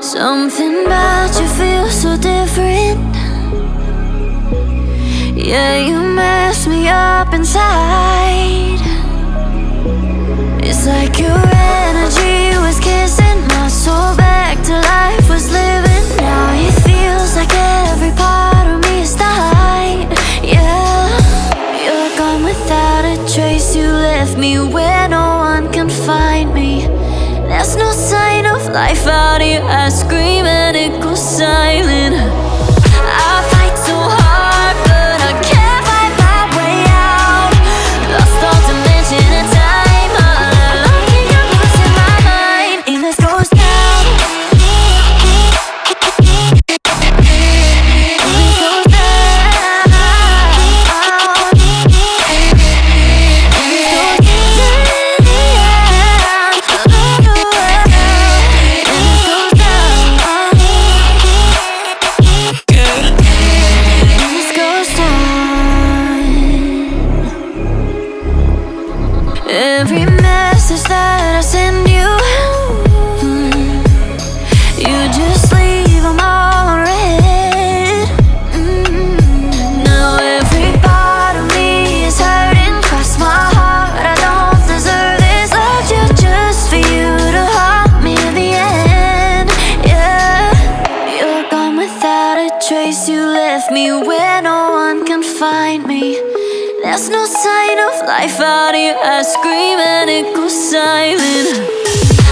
Something about you feels so different. Yeah, you mess me up inside. It's like your energy was kissing my soul back to life, was living. Now it feels like every part of me is died. Yeah, you're gone without a trace. You left me where no one can find me. There's no sign of life out here. I scream and it goes silent. I fight so hard, but I can't find my way out. Lost all dimension and time. All alone, think I'm losing my mind. And this goes down. Every message that I send you, you just leave them all read. Now every part of me is hurting. Cross my heart, I don't deserve this. Loved you just for you to haunt me in the end. Yeah, you're gone without a trace. You left me where no one can find me. There's no sign of life out here. I scream and it goes silent.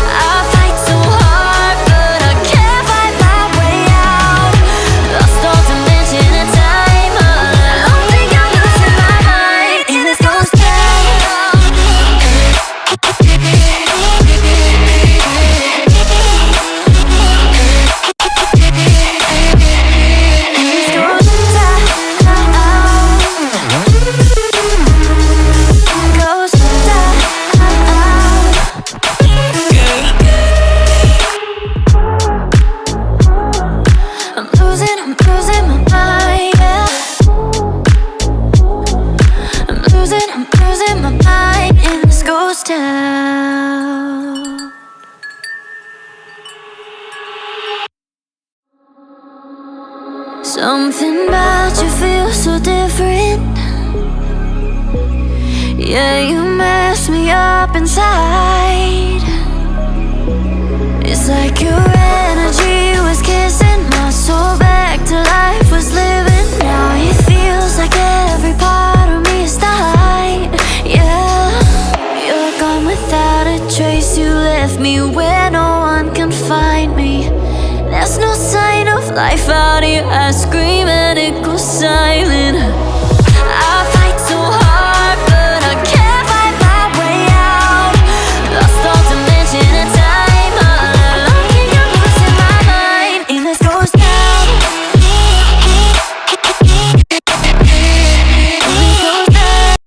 I fight so hard, but I can't find my way out. Lost all dimension and time. I don't think I'm losing my mind. And this goes down. Something about you feels so different. Yeah, you mess me up inside. It's like your energy was kissing my soul back to life, was living. Now it feels like every part of me is died. Yeah, you're gone without a trace. You left me where no one can find me. There's no sign of life out here. I scream and